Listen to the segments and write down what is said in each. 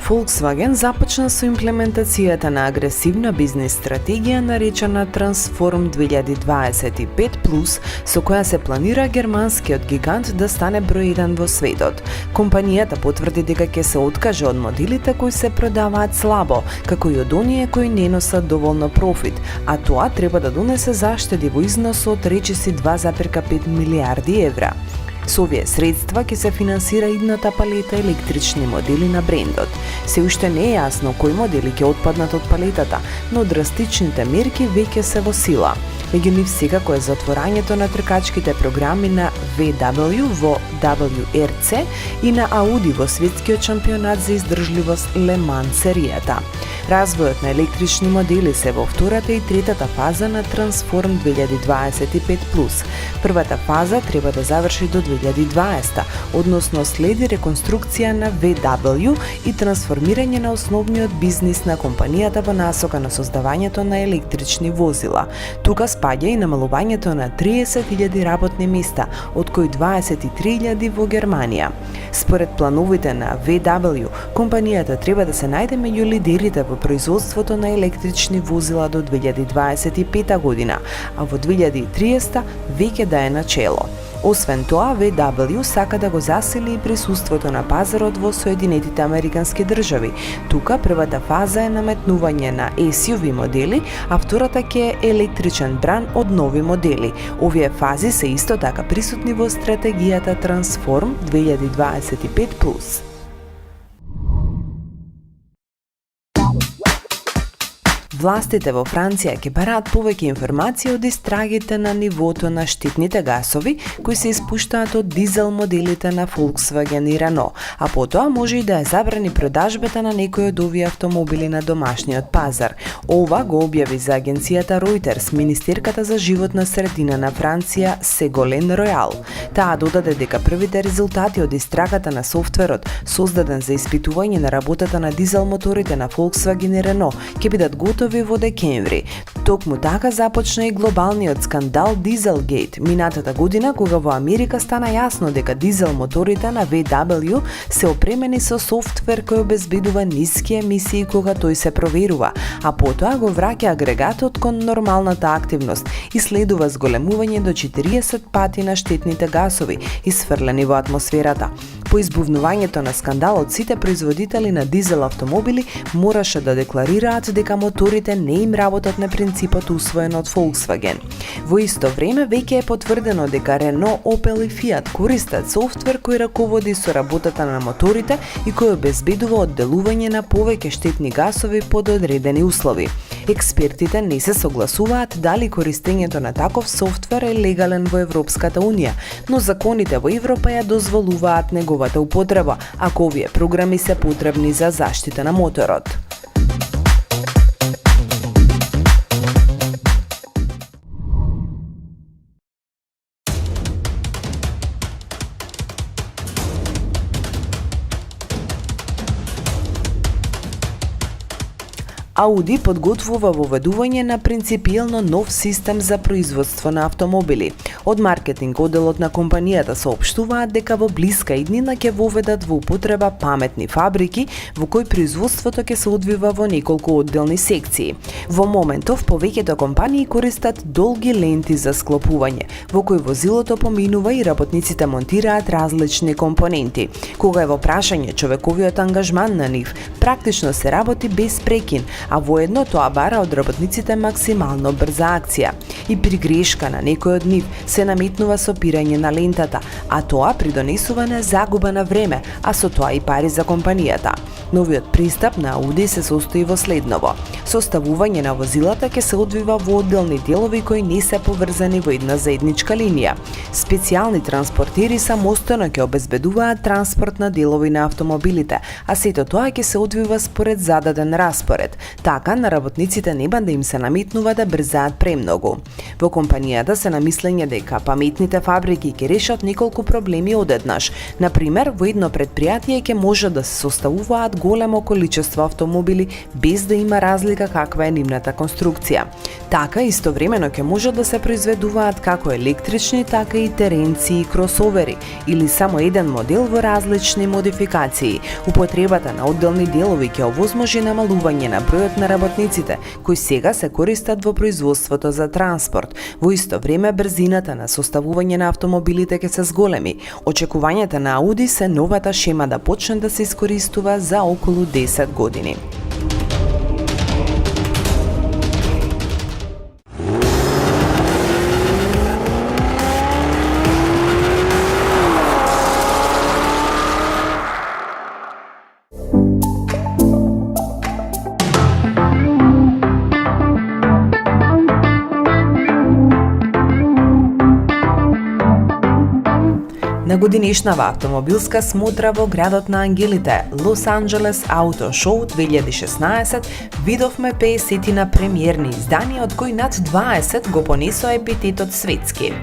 Volkswagen започна со имплементацијата на агресивна бизнис стратегија наречена Transform 2025+, со која се планира германскиот гигант да стане број 1 во светот. Компанијата потврди дека ќе се откаже од моделите кои се продаваат слабо, како и од оние кои не носат доволно профит, а тоа треба да донесе заштеди во износ од речиси 2,5 милиарди евра. Со овие средства ќе се финансира идната палета електрични модели на брендот. Се уште не е јасно кои модели ќе отпаднат од палетата, но драстичните мерки веќе се во сила. Меѓу нив секако е затворањето на тркачките програми на VW во WRC и на Audi во светскиот шампионат за издржливост Le Mans серијата. Развојот на електрични модели се во втората и третата фаза на Transform 2025+. Првата фаза треба да заврши до 2020, односно следи реконструкција на VW и трансформирање на основниот бизнис на компанијата во насока на создавањето на електрични возила. Тука спаѓа и намалувањето на 30.000 работни места, од кои 23.000 во Германија. Според плановите на VW, компанијата треба да се најде меѓу лидерите во производството на електрични возила до 2025 година, а во 2030 веќе да е начело. Освен тоа, VW сака да го засили и присуството на пазарот во Соединетите Американски држави. Тука првата фаза е наметнување на SUV модели, а втората ќе е електричен бран од нови модели. Овие фази се исто така присутни во стратегијата Transform 2025+. Властите во Франција ќе бараат повеќе информации од истрагите на нивото на штетните гасови кои се испуштаат од дизел моделите на Volkswagen и Renault, а потоа може и да ја забрани продажбата на некои од овие автомобили на домашниот пазар. Ова го објави за агенцијата Reuters министерката за животна средина на Франција Сеголен Ројал. Таа додаде дека првите резултати од истрагата на софтверот создаден за испитување на работата на дизел моторите на Volkswagen и Renault ќе бидат готови во декември. Токму така започна и глобалниот скандал Dieselgate минатата година, кога во Америка стана јасно дека дизел моторите на VW се опремени со софтвер кој обезбедува ниски емисии кога тој се проверува, а потоа го враќа агрегатот кон нормалната активност и следува зголемување до 40 пати на штетните гасови исфрлени во атмосферата. По избувнувањето на скандалот, сите производители на дизел автомобили мораше да декларираат дека моторите не им работат на принципот усвоен од Volkswagen. Во исто време веќе е потврдено дека Renault, Opel и Fiat користат софтвер кој раководи со работата на моторите и кој обезбедува одделување на повеќе штетни гасови под одредени услови. Експертите не се согласуваат дали користењето на таков софтвер е легален во Европската Унија, но законите во Европа ја дозволуваат неговата употреба, ако овие програми се потребни за заштита на моторот. Audi подготвува воведување на принципиелно нов систем за производство на автомобили. Од маркетинг одделот на компанијата соопштуваат дека во блиска иднина ќе воведат во употреба паметни фабрики во кои производството ќе се одвива во неколку одделни секции. Во моментов повеќето компании користат долги ленти за склопување, во кои возилото поминува и работниците монтираат различни компоненти. Кога е во прашање човековиот ангажман на нив, практично се работи без прекин, а воедно тоа бара од работниците максимално брза акција. И при грешка на некој од нив се наметнува сопирање на лентата, а тоа придонесува на загуба на време, а со тоа и пари за компанијата. Новиот пристап на Audi се состои во следново. Составување на возилата ќе се одвива во одделни делови кои не се поврзани во една заедничка линија. Специјални транспортери самостојно ќе обезбедуваат транспорт на делови на автомобилите, а сето тоа ќе се одвива според зададен распоред. Така, на работниците нема да им се наметнува да брзаат премногу. Во компанијата се на мислење дека паметните фабрики ќе решат неколку проблеми одеднаш. Например, во едно предпријатие ќе може да се составуваат големо количество автомобили без да има разлика каква е нивната конструкција. Така, истовремено ќе може да се произведуваат како електрични, така и теренци и кросовери, или само еден модел во различни модификации. Употребата на одделни делови ќе овозможи намалување на бројот на работниците, кои сега се користат во производството за транспорт. Во исто време, брзината на составување на автомобилите ќе се зголеми. Очекувањата на Ауди се новата шема да почне да се искористува за околу 10 години. На годинешнава автомобилска смотра во градот на ангелите, Лос Анджелес Ауто Шоу 2016, видовме 50 премиерни изданија, од кои над 20 го понесоа епитетот светски.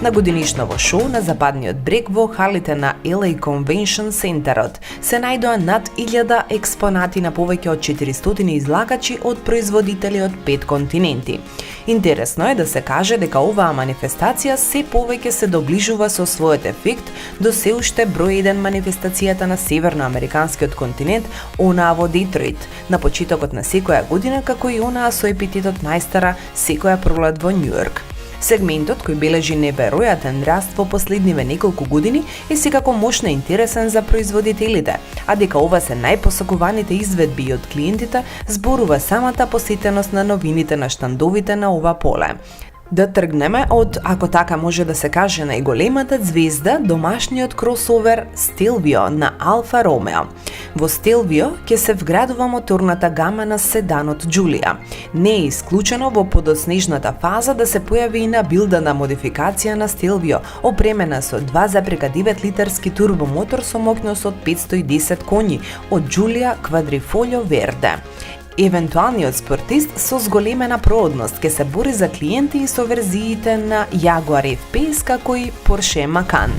На годинешново шоу на западниот брег во халите на LA Convention Centerот се најдоа над 1000 експонати на повеќе од 400 излагачи од производители од 5 континенти. Интересно е да се каже дека оваа манифестација се повеќе се доближува со својот ефект до се уште број 1 манифестацијата на северноамериканскиот континент, онаа во Детройт, на почетокот на секоја година, како и онаа со епитетот најстара секоја пролет во Њујорк. Сегментот, кој бележи неверојатен раст во последниве неколку години, е секако мощно интересен за производителите, а дека ова се најпосакуваните изведби од клиентите, зборува самата посетеност на новините на штандовите на ова поле. Да тргнеме од, ако така може да се каже, најголемата звезда, домашниот кросовер Stelvio на Алфа Ромео. Во Stelvio ќе се вградува моторната гама на седанот Giulia. Не е исклучено во подоснежната фаза да се појави и набилдана модификација на Stelvio, опремена со 2,9 литарски турбомотор со моќност од 510 коњи од Giulia Quadrifoglio Verde. Евентуалниот спортист со зголемена проодност ќе се бори за клиенти и со верзиите на Jaguar F-Pace како и Porsche Macan.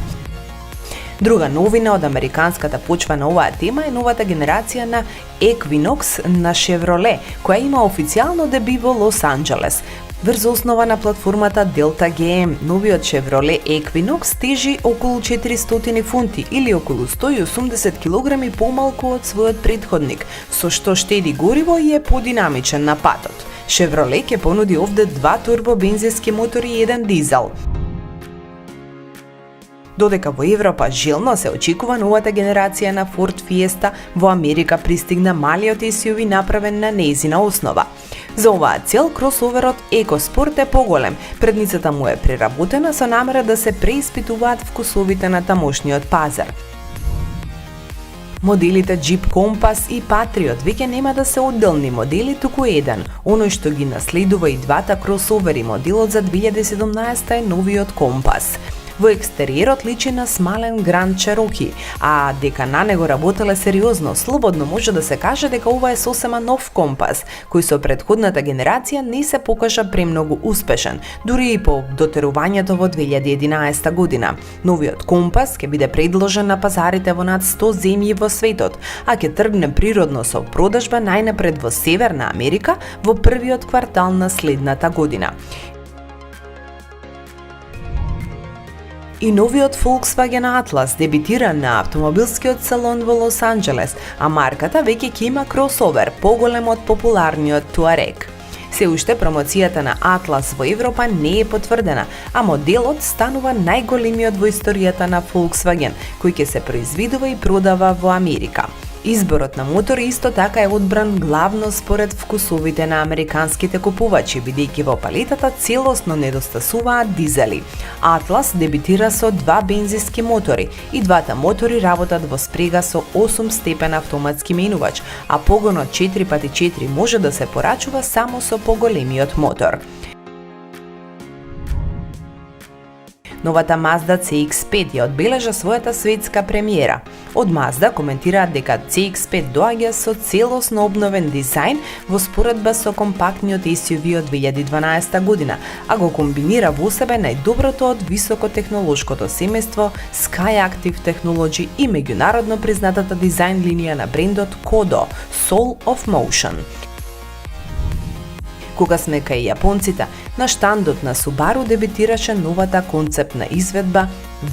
Друга новина од американската почва на оваа тема е новата генерација на Equinox на Chevrolet, која има официјално деби во Лос Анджелес. Врз основа на платформата Delta GM, новиот Chevrolet Equinox тежи околу 400 фунти или околу 180 килограми помалку од својот претходник, со што штеди гориво и е подинамичен на патот. Chevrolet ќе понуди овде 2 турбобензински мотори и 1 дизел. Додека во Европа желно се очекува новата генерација на Ford Fiesta, во Америка пристигна малиот SUV направен на нејзина основа. За оваа цел кросоверот EcoSport е поголем, предницата му е преработена со намера да се преиспитуваат вкусовите на тамошниот пазар. Моделите Jeep Compass и Patriot веќе нема да се одделни модели, туку еден. Оној што ги наследува и двата кросовери, моделот за 2017 е новиот Compass. Во екстериерот личи на смален Grand Cherokee, а дека на него работеле сериозно, слободно може да се каже дека ова е сосема нов компас, кој со претходната генерација не се покажа премногу успешен, дури и по дотерувањето во 2011 година. Новиот компас ќе биде предложен на пазарите во над 100 земји во светот, а ќе тргне природно со продажба најнапред во Северна Америка во првиот квартал на следната година. И новиот Volkswagen Atlas дебитира на автомобилскиот салон во Лос Анджелес, а марката веќе ќе има кросовер поголем од популарниот Touareg. Се уште промоцијата на Atlas во Европа не е потврдена, а моделот станува најголемиот во историјата на Volkswagen, кој ќе се произведува и продава во Америка. Изборот на мотори исто така е одбран главно според вкусовите на американските купувачи, бидејќи во палетата целосно недостасуваат дизели. Atlas дебитира со 2 бензински мотори и двата мотори работат во спрега со 8-степен автоматски менувач, а погонот 4x4 може да се порачува само со поголемиот мотор. Новата Mazda CX-5 ја одбележа својата светска премиера. Од Mazda коментираат дека CX-5 доаѓа со целосно обновен дизајн во споредба со компактниот SUV од 2012 година, а го комбинира во себе најдоброто од високотехнолошкото семејство Skyactiv Technology и меѓународно признатата дизајн линија на брендот Kodo, Soul of Motion. Кога сме кај јапонците, на штандот на Subaru дебитираше новата концептна изведба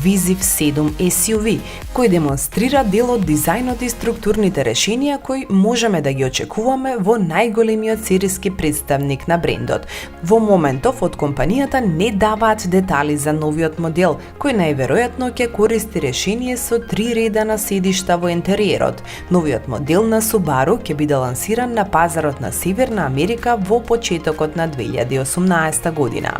Viziv 7 SUV, кој демонстрира дел од дизајнот и структурните решенија кои можеме да ги очекуваме во најголемиот сериски представник на брендот. Во моментов од компанијата не даваат детали за новиот модел, кој најверојатно ќе користи решение со 3 реда на седишта во интериерот. Новиот модел на Subaru ќе биде лансиран на пазарот на Северна Америка во почетокот на 2018 година.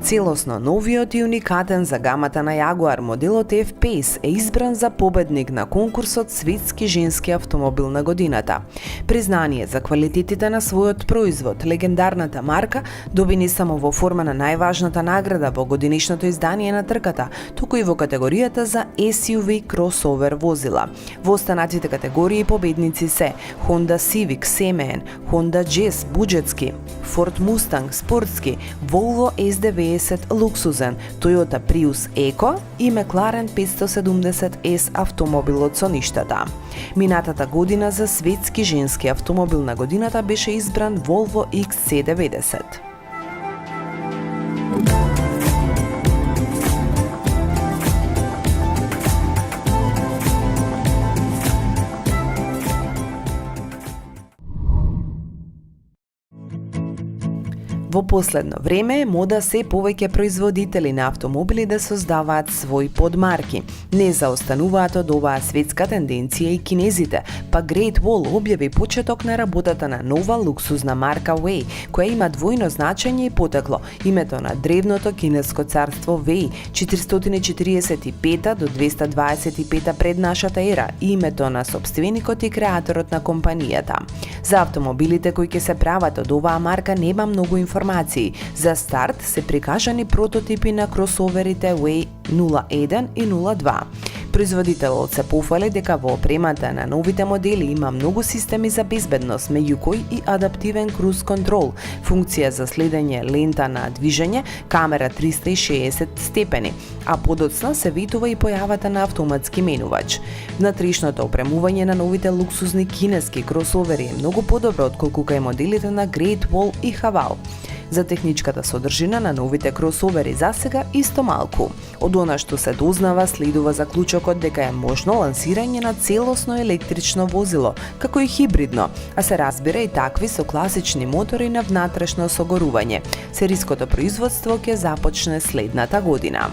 Целосно новиот и уникатен за гамата на Jaguar моделот F-Pace е избран за победник на конкурсот Светски женски автомобил на годината. Признание за квалитетите на својот производ, легендарната марка доби не само во форма на најважната награда во годинишното издание на трката, туку и во категоријата за SUV кросовер возила. Во останатите категории победници се Honda Civic семеен, Honda Jazz буџетски, Ford Mustang спортски, Volvo S90 луксузен, Toyota Prius Eco и McLaren 570S автомобилот со ништата. Минатата година за светски женски автомобил на годината беше избран Volvo XC90. Во последно време е мода се повеќе производители на автомобили да создаваат свои подмарки. Не заостануваат од оваа светска тенденција и кинезите, па Great Wall објави почеток на работата на нова луксузна марка Wei, која има двојно значење и потекло. Името на древното кинеско царство Wei, 445 до 225 пред нашата ера, и името на сопственикот и креаторот на компанијата. За автомобилите кои ќе се прават од оваа марка нема многу информации. За старт се прикажани прототипи на кросоверите Wei 01 и 02. Производителот се пофали дека во опремата на новите модели има многу системи за безбедност, меѓу кои и адаптивен круз контрол, функција за следење лента на движење, камера 360 степени, а подоцна се ветува и појавата на автоматски менувач. Внатрешното опремување на новите луксузни кинески кросовери е многу подобро отколку кај моделите на Great Wall и Haval. За техничката содржина на новите кросовери засега исто малку. Од она што се дознава следува заклучокот дека е можно лансирање на целосно електрично возило, како и хибридно, а се разбира и такви со класични мотори на внатрешно согорување. Сериското производство ќе започне следната година.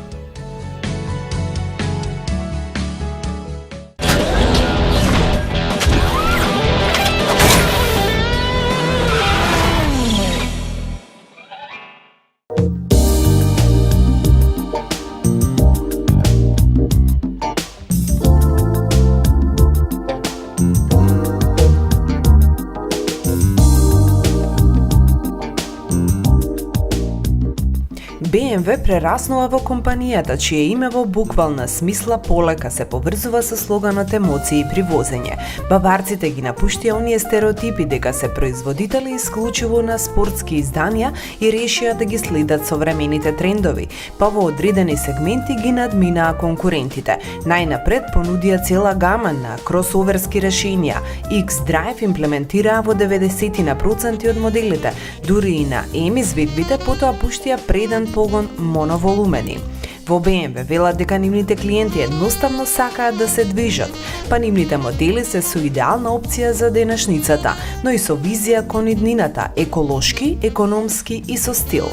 BMW прераснува во компанијата, чие име во буквална смисла полека се поврзува со слоганот емоции при возење. Баварците ги напуштија оние стереотипи дека се производители исклучиво на спортски изданија и решија да ги следат современите трендови, па во одредени сегменти ги надминаа конкурентите. Најнапред понудија цела гама на кросоверски решенија. X-Drive имплементираа во 90% од моделите, дури и на M изведбите, потоа пуштија преден погон моноволумени. Во BMW велат дека нивните клиенти едноставно сакаат да се движат, па нивните модели се со идеална опција за денешницата, но и со визија кон иднината, еколошки, економски и со стил.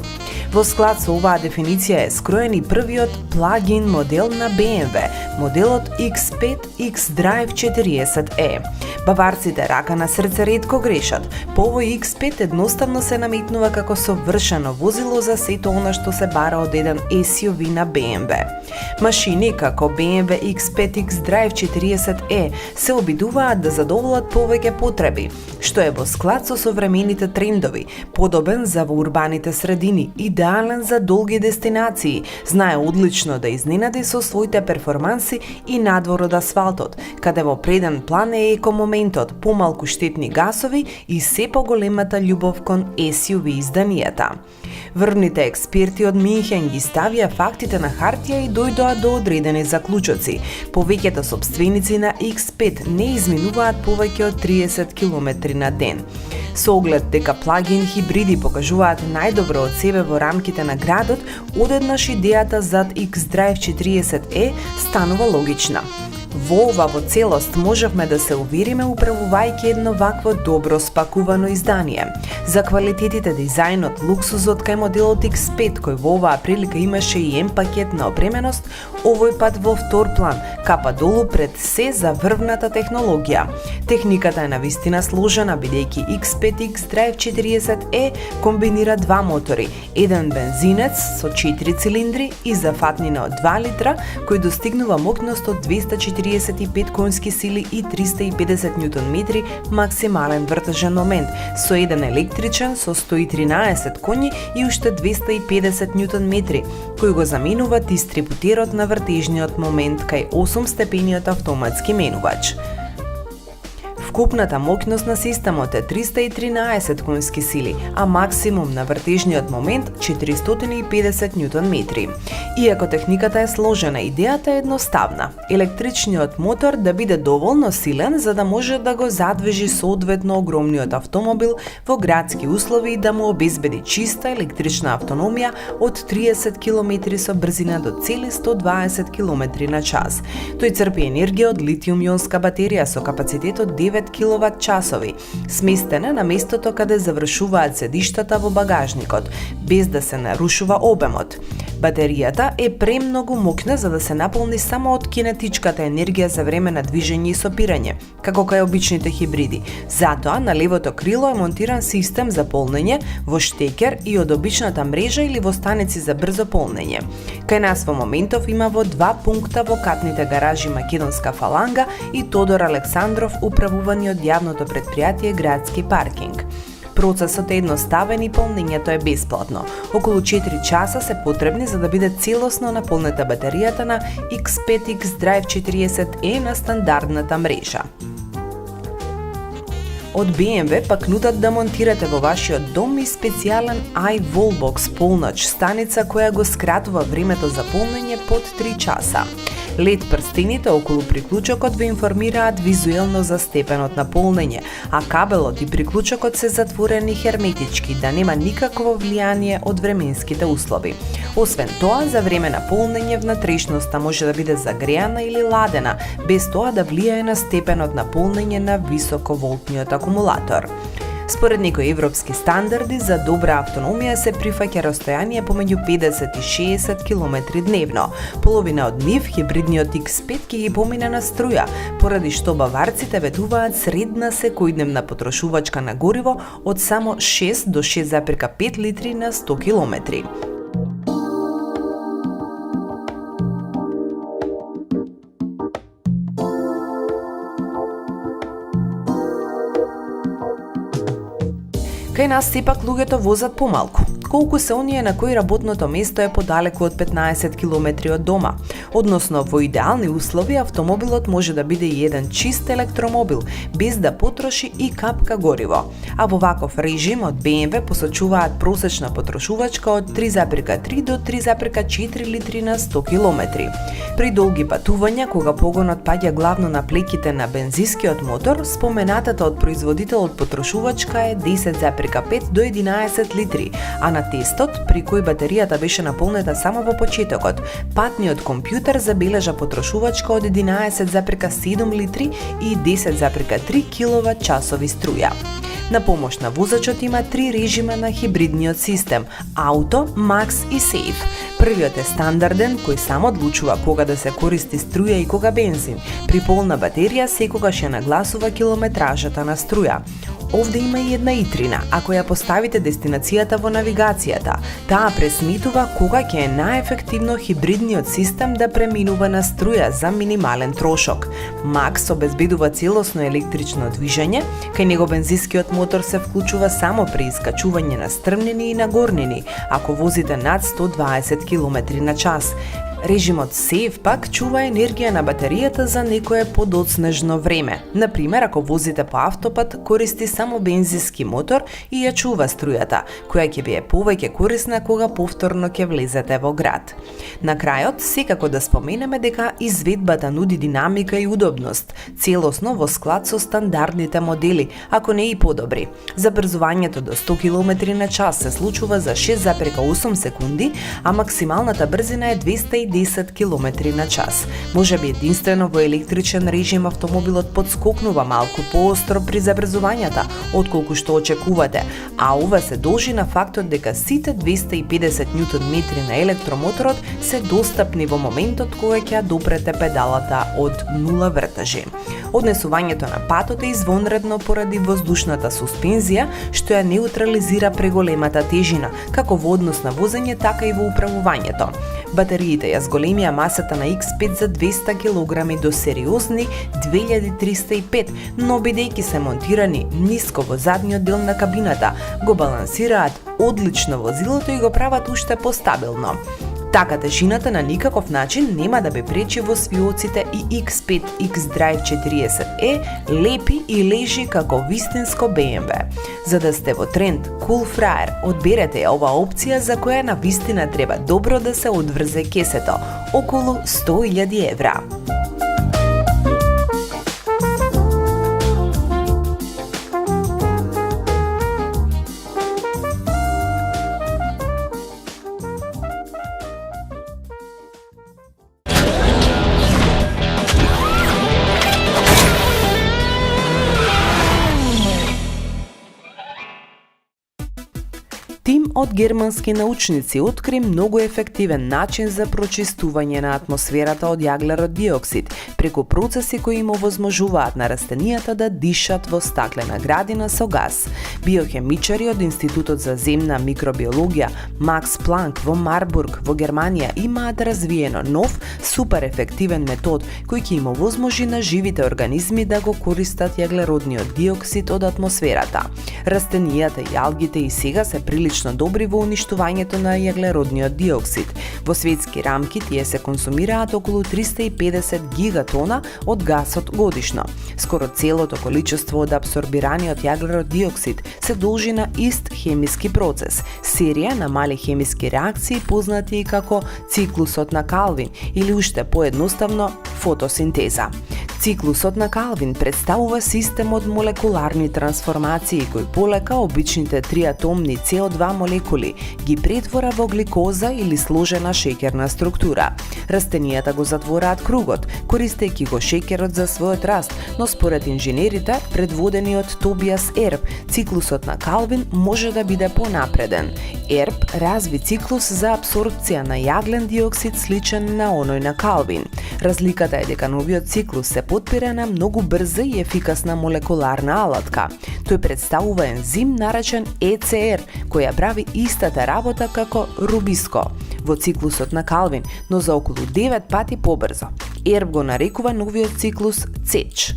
Во склад со оваа дефиниција е скроен и првиот плагин модел на BMW, моделот X5 xDrive 40e. Баварците рака на срце ретко грешат, по овој X5 едноставно се наметнува како совршено возило за сето она што се бара од еден SUV на BMW. Машини како BMW X5 xDrive 40e се обидуваат да задоволат повеќе потреби, што е во склад со современите трендови, подобен за во урбаните средини, идеален за долги дестинации, знае одлично да изненади со своите перформанси и надвор од асфалтот, каде во преден план е екомоментот, помалку штетни гасови и се поголемата љубов кон SUV изданијата. Врвните експерти од Минхен ги ставија фактите на хартија и дојдоа до одредени заклучоци. Повеќето сопственици на X5 не изминуваат повеќе од 30 км на ден. Со оглед дека плагин хибриди покажуваат најдобро од себе во рамките на градот, одеднаш идејата зад xDrive 40e станува логична. Во ова во целост можевме да се увериме управувајќи едно вакво добро спакувано издание. За квалитетите, дизајнот, луксузот кај моделот X5, кој во оваа прилика имаше и М пакет на опременост, овој пат во втор план, капа долу пред се за врвната технологија. Техниката е навистина сложена, бидејќи X5 xDrive 40e комбинира два мотори, еден бензинец со 4 цилиндри и зафатнина од 2 литра, кој достигнува моќност од 245 конски сили и 350 Нм максимален вртежен момент, со еден електричен со 113 коњи и уште 250 Нм, кој го заменува дистрибутерот на вртежниот момент кај 8-степениот автоматски менувач. Вкупната моќност на системот е 313 конски сили, а максимум на вртежниот момент 450 Нм. Иако техниката е сложена, идејата е едноставна. Електричниот мотор да биде доволно силен за да може да го задвижи соодветно огромниот автомобил во градски услови и да му обезбеди чиста електрична автономија од 30 км со брзина до цели 120 км на час. Тој црпи енергија од литиум-јонска батерија со капацитет од 9 киловат-часови, сместена на местото каде завршуваат седиштата во багажникот, без да се нарушува обемот. Батеријата е премногу моќна за да се наполни само од кинетичката енергија за време на движење и сопирање, како кај обичните хибриди. Затоа на левото крило е монтиран систем за полнење во штекер и од обичната мрежа или во станици за брзо полнење. Кај нас во моментов има во 2 пункта во катните гаражи Македонска фаланга и Тодор Александров, управувани од јавното предпријатие Градски паркинг. Процесот е едноставен и полнењето е бесплатно. Околу 4 часа се потребни за да биде целосно наполнета батеријата на X5 xDrive 40e на стандардната мрежа. Од BMW пак нудат да монтирате во вашиот дом и специјален iWallbox полноч станица која го скратува времето за полнење под 3 часа. LED прстените околу приклучокот ве информираат визуелно за степенот на полнење, а кабелот и приклучокот се затворени херметички, да нема никакво влијание од временските услови. Освен тоа, за време на полнење внатрешноста може да биде загреана или ладена, без тоа да влијае на степенот на полнење на високоволтниот акумулатор. Според некои европски стандарди, за добра автономија се прифаќа растојание помеѓу 50 и 60 км дневно. Половина од нив, хибридниот X5 ќе ги помине на струја, поради што баварците ветуваат средна секојдневна потрошувачка на гориво од само 6 до 6,5 литри на 100 км. Кај нас сепак луѓето возат помалку. Колку се оние на кои работното место е подалеку од 15 км од дома. Односно, во идеални услови автомобилот може да биде и еден чист електромобил, без да потроши и капка гориво. А во ваков режим од BMW посочуваат просечна потрошувачка од 3,3 до 3,4 литри на 100 километри. При долги патувања, кога погонот паѓа главно на плеките на бензинскиот мотор, споменатата од производителот потрошувачка е 10,5 до 11 литри, а на тестот, при кој батеријата беше наполнета само во почетокот, патниот компјутер забележа потрошувачка од 11,7 литри и 10,3 киловат часови струја. На помош на возачот има 3 режима на хибридниот систем – Auto, Max и Safe. Првиот е стандарден, кој само одлучува кога да се користи струја и кога бензин. При полна батерија секогаш ја нагласува километражата на струја. Овде има и една итрина. Ако ја поставите дестинацијата во навигацијата, таа пресметува кога ќе е најефективно хибридниот систем да преминува на струја за минимален трошок. Max обезбедува целосно електрично движење, кај него бензинскиот мотор се вклучува само при искачување на стрмнини и нагорнини, ако возите над 120 км на час. Режимот Safe пак чува енергија на батеријата за некое подоцнежно време. Например, ако возите по автопат, користи само бензински мотор и ја чува струјата, која ќе ви е повеќе корисна кога повторно ќе влезете во град. На крајот, секако да споменеме дека изведбата нуди динамика и удобност, целосно во склад со стандардните модели, ако не и подобри. Забрзувањето до 100 км на час се случува за 6,8 секунди, а максималната брзина е 210 км на час. Може би единствено во електричен режим автомобилот подскокнува малку поостро при забрзувањата, отколку што очекувате, а ова се должи на фактот дека сите 250 Нм на електромоторот се достапни во моментот кога ќе ја допрете педалата од 0 вртежи. Однесувањето на патот е извонредно поради воздушната суспензија, што ја неутрализира преголемата тежина, како во однос на возење, така и во управувањето. Батериите ја зголемија масата на X5 за 200 кг до сериозни 2305, но бидејќи се монтирани ниско во задниот дел на кабината, го балансираат одлично возилото и го прават уште постабилно. Така тежината на никаков начин нема да бе пречи во свиоците и X5 X-Drive 40e лепи и лежи како вистинско BMW. За да сте во тренд Cool Fryer, одберете ја ова опција за која на вистина треба добро да се одврзе кесето, околу 100.000 евра. Тим од германски научници откри многу ефективен начин за прочистување на атмосферата од јаглерод диоксид преку процеси кои им овозможуваат на растенијата да дишат во стаклена градина со газ. Биохемичари од Институтот за земна микробиологија Макс Планк во Марбург во Германија имаат развиено нов, супер ефективен метод кој ќе им овозможи на живите организми да го користат јаглеродниот диоксид од атмосферата. Растенијата и алгите и сега се прилично добри во уништувањето на јаглеродниот диоксид. Во светски рамки тие се консумираат околу 350 гигатона од гасот годишно. Скоро целото количество од абсорбираниот јаглерод диоксид се должи на ист хемиски процес, серија на мали хемиски реакции познати и како циклусот на Калвин или уште поедноставно фотосинтеза. Циклусот на Калвин представува систем од молекуларни трансформации кои полека обичните триатомни CO2 молекули ги претвора во гликоза или сложена шеќерна структура. Растенијата го затвораат кругот, користејќи го шеќерот за својот раст, но според инженерите, предводени од Тобиас Ерб, циклусот на Калвин може да биде понапреден. Ерб разви циклус за апсорбција на јаглен диоксид сличен на оној на Калвин. Разликата е дека новиот циклус се потпира на многу брза и ефикасна молекуларна алатка. Тој представува ензим наречен ECR, која прави истата работа како рубиско во циклусот на Калвин, но за околу 9 пати побрзо. Ерб го нарекува новиот циклус ЦЕЧ.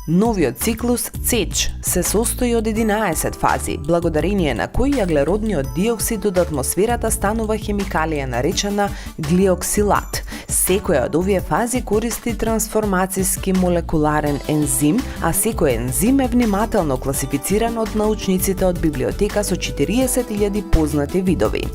Новиот циклус ЦЕЧ се состои од 11 фази, благодарение на кои јаглеродниот диоксид од атмосферата станува хемикалија наречена глиоксилат. Секоја од овие фази користи трансформацијски молекуларен ензим, а секој ензим е внимателно класифициран од научниците од библиотека со 40.000 познати видови.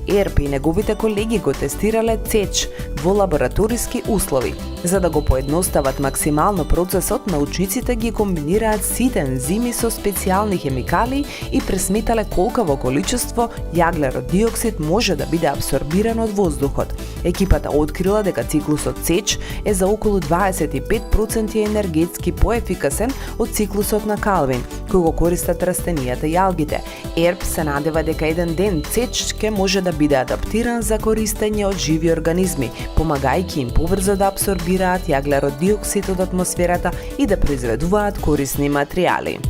Ерп и неговите колеги го тестирале ЦЕЧ во лабораториски услови. За да го поедностават максимално процесот, научниците ги комбинираат сите ензими со специјални хемикали и пресметале колкаво количество јаглерод диоксид може да биде абсорбиран од воздухот. Екипата открила дека циклусот ЦЕЧ е за околу 25% енергетски поефикасен од циклусот на Калвин, кој го користат растенијата и алгите. Ерп се надева дека еден ден ЦЕЧ ќе може да биде адаптиран за користење од живи организми, помагајќи им побрзо да абсорбираат јаглерод диоксид од атмосферата и да произведуваат корисни материјали.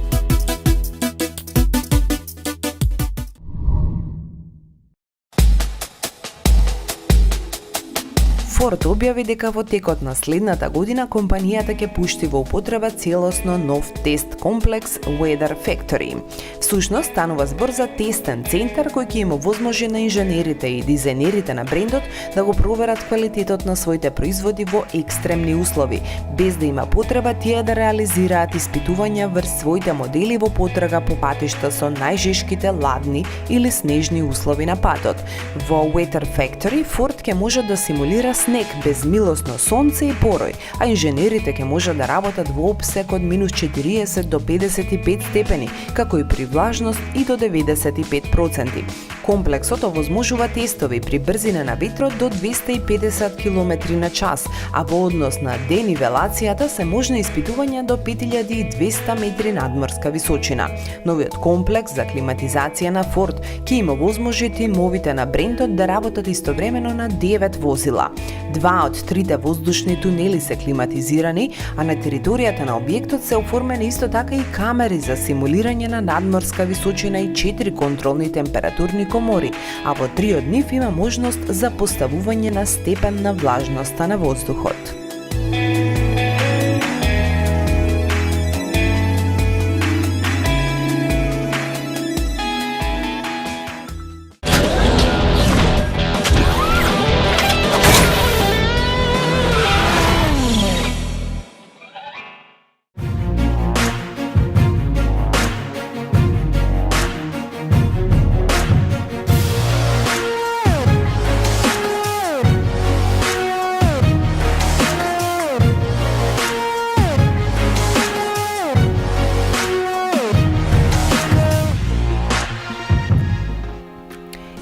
Форд објави дека во текот на следната година компанијата ќе пушти во употреба целосно нов тест комплекс Weather Factory. Всушност, станува збор за тестен центар кој ќе им овозможи на инженерите и дизајнерите на брендот да го проверат квалитетот на своите производи во екстремни услови, без да има потреба тие да реализираат испитувања врз своите модели во потрага по патишта со најжешките ладни или снежни услови на патот. Во Weather Factory Форд ќе може да симулира снег без милосно сонце и порој, а инженерите ќе можат да работат во опсек од минус 40 до 55 степени, како и при влажност и до 95%. Комплексот овозможува тестови при брзина на ветрот до 250 км на час, а во однос на денивелацијата се можни испитувања до 5200 метри надморска височина. Новиот комплекс за климатизација на Форд ќе им овозможи тимовите на брендот да работат истовремено на 9 возила. 2 од 3 воздушни тунели се климатизирани, а на територијата на објектот се оформени исто така и камери за симулирање на надморска височина и 4 контролни температурни комори, а во 3 од нив има можност за поставување на степен на влажноста на воздухот.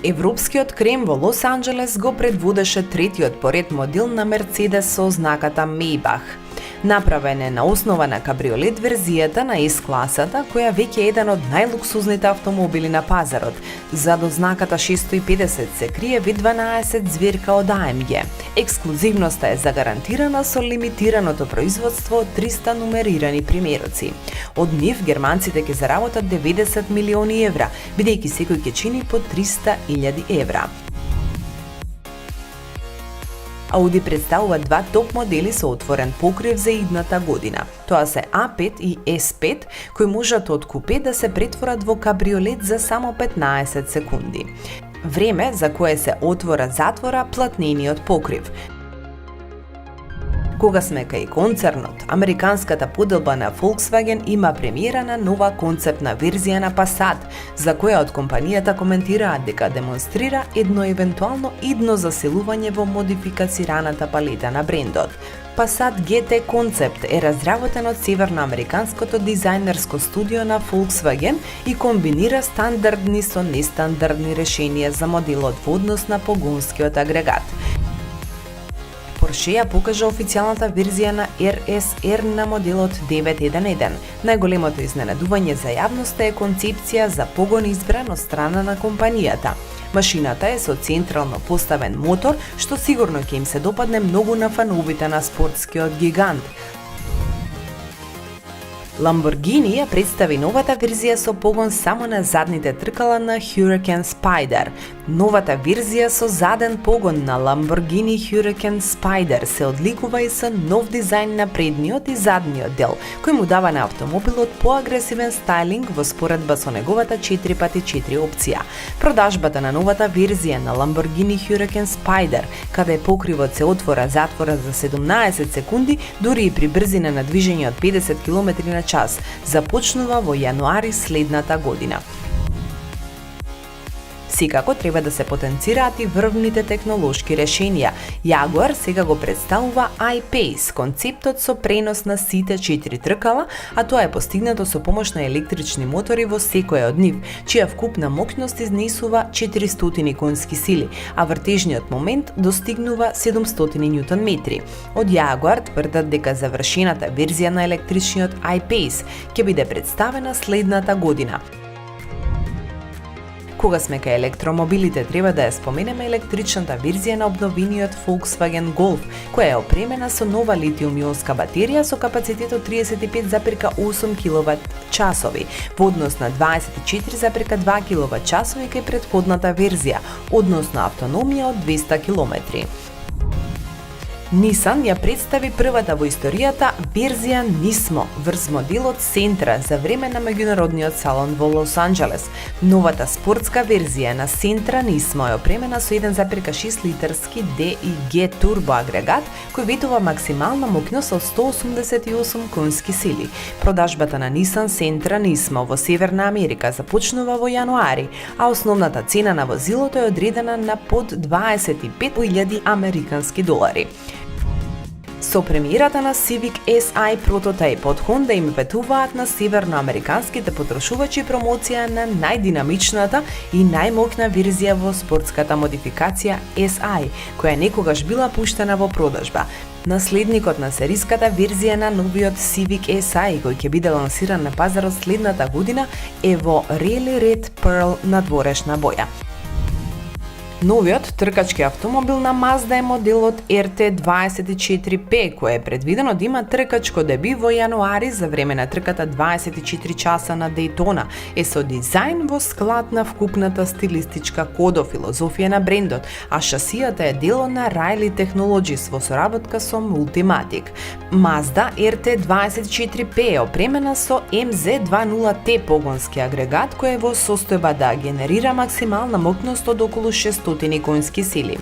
Европскиот крем во Лос Анџелес го предводеше третиот поред модел на Мерцедес со ознаката Maybach. Направен е на основа на кабриолет верзијата на S-класата, која веќе е еден од најлуксузните автомобили на пазарот. Зад ознаката 650 се крие V12 зверка од AMG. Ексклузивноста е загарантирана со лимитираното производство од 300 нумерирани примероци. Од нив германците ќе заработат 90 милиони евра, бидејќи секој ќе чини по 300.000 евра. Ауди представува два топ модели со отворен покрив за идната година. Тоа се A5 и S5, кои можат од купе да се претворат во кабриолет за само 15 секунди. Време за кое се отвора-затвора платнениот покрив. Кога сме кај концернот, американската поделба на Volkswagen има премиера на нова концептна верзија на Passat, за која од компанијата коментираат дека демонстрира едно евентуално идно заселување во модификацираната палета на брендот. Passat GT концепт е разработен од северноамериканското дизајнерско студио на Volkswagen и комбинира стандардни со нестандардни решенија за моделот во однос на погонскиот агрегат. Porsche ја покажа официјалната верзија на RSR на моделот 911. Најголемото изненадување за јавноста е концепција за погон избран од страна на компанијата. Машината е со централно поставен мотор, што сигурно ќе им се допадне многу на фановите на спортскиот гигант. Lamborghini ја представи новата верзија со погон само на задните тркала на Huracan Spider. Новата верзија со заден погон на Lamborghini Huracan Spider се одликува и со нов дизајн на предниот и задниот дел, кој му дава на автомобилот поагресивен стайлинг во споредба со неговата 4x4 опција. Продажбата на новата верзија на Lamborghini Huracan Spider, каде покривот се отвора-затвора за 17 секунди, дури и при брзина на движење од 50 км на час, започнува во јануари следната година. Секако треба да се потенцираат и врвните технолошки решенија. Jaguar сега го представува I-Pace, концептот со пренос на сите 4 тркала, а тоа е постигнато со помош на електрични мотори во секој од нив, чија вкупна моќност изнесува 400 конски сили, а вртежниот момент достигнува 700 Нм. Од Jaguar тврдат дека завршената верзија на електричниот I-Pace ќе биде представена следната година. Кога сме кај електромобилите, треба да ја споменеме електричната верзија на обновениот Volkswagen Golf, која е опремена со нова литиум-ионска батерија со капацитет од 35,8 киловат-часови, во однос на 24,2 киловат-часови кај претходната верзија, односно автономија од 200 километри. Nissan ја представи првата во историјата верзија Nismo врз моделот Sentra за време на меѓународниот салон во Лос Анџелес. Новата спортска верзија на Sentra Nismo е опремена со 1,6 литарски D и G турбо агрегат кој ветува максимална моќност од 188 конски сили. Продажбата на Nissan Sentra Nismo во Северна Америка започнува во јануари, а основната цена на возилото е одредена на под 25.000 американски долари. Со премиерата на Civic Si прототип од Honda им ветуваат на северноамериканските потрошувачи промоција на најдинамичната и најмоќна верзија во спортската модификација Si, која некогаш била пуштена во продажба. Наследникот на сериската верзија на новиот Civic Si, кој ќе биде лансиран на пазарот следната година, е во Rally Red Pearl надворешна боја. Новиот тркачки автомобил на Mazda е моделот RT24P, кој е предвидено да има тркачко деби во јануари за време на трката 24 часа на Дејтона. Е со дизајн во склад на вкупната стилистичка кодофилозофија на брендот, а шасијата е дело на Riley Technologies во соработка со Multimatic. Mazda RT24P е опремена со MZ20T погонски агрегат кој е во состојба да генерира максимална моќност од околу 600 конски сили.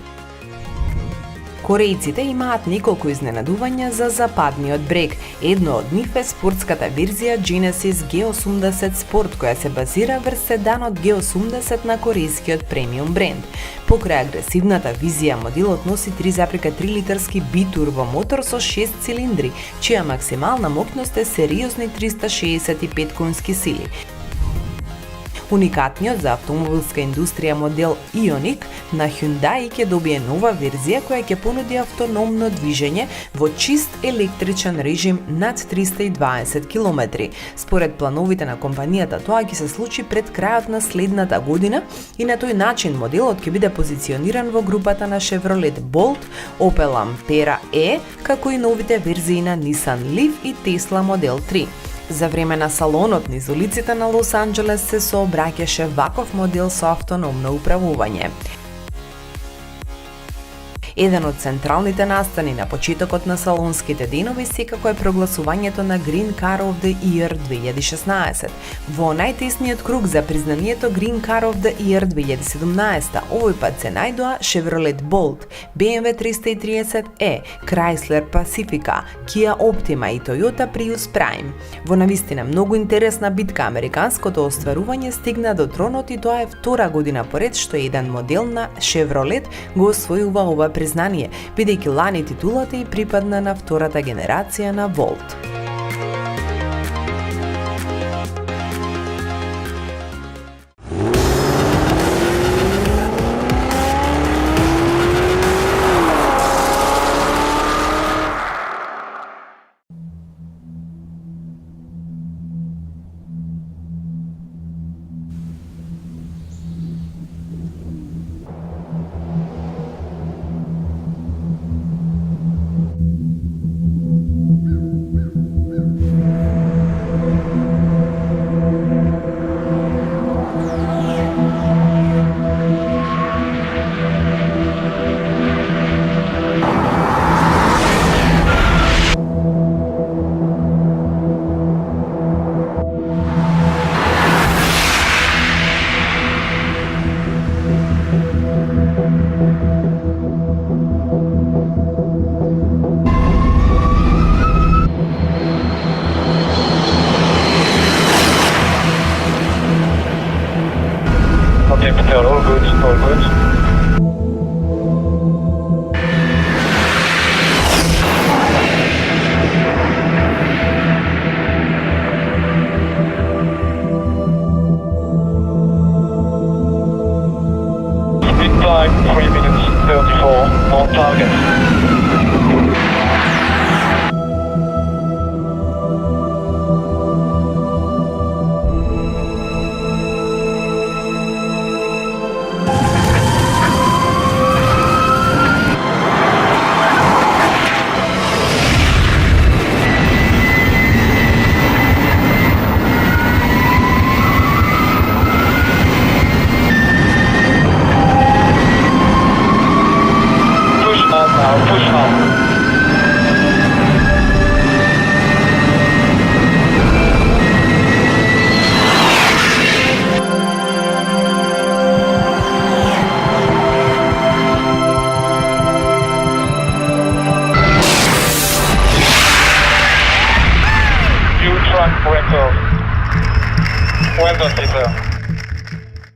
Корејците имаат неколку изненадувања за западниот брег. Едно од нив е спортската верзија Genesis G80 Sport, која се базира врз седанот G80 на корејскиот премиум бренд. Покрај агресивната визија, моделот носи 3,3 литарски битурбо мотор со 6 цилиндри, чија максимална моќност е сериозни 365 конски сили. Уникатниот за автомобилска индустрија модел Ioniq на Hyundai ќе добие нова верзија која ќе понуди автономно движење во чист електричен режим над 320 км. Според плановите на компанијата, тоа ќе се случи пред крајот на следната година и на тој начин моделот ќе биде позициониран во групата на Chevrolet Bolt, Opel Ampera E, како и новите верзии на Nissan Leaf и Tesla Model 3. За време на салонот низ улиците на Лос Анџелес се сообраќаше ваков модел со автономно управување. Еден од централните настани на почетокот на салонските денови секако е прогласувањето на Green Car of the Year 2016. Во најтесниот круг за признанието Green Car of the Year 2017, овој пат се најдоа Chevrolet Bolt, BMW 330e, Chrysler Pacifica, Kia Optima и Toyota Prius Prime. Во навистина многу интересна битка, американското остварување стигна до тронот и тоа е втора година поред што еден модел на Chevrolet го освојува ова признание, бидејќи лани титулата и припадна на втората генерација на Volt. Антон, припева.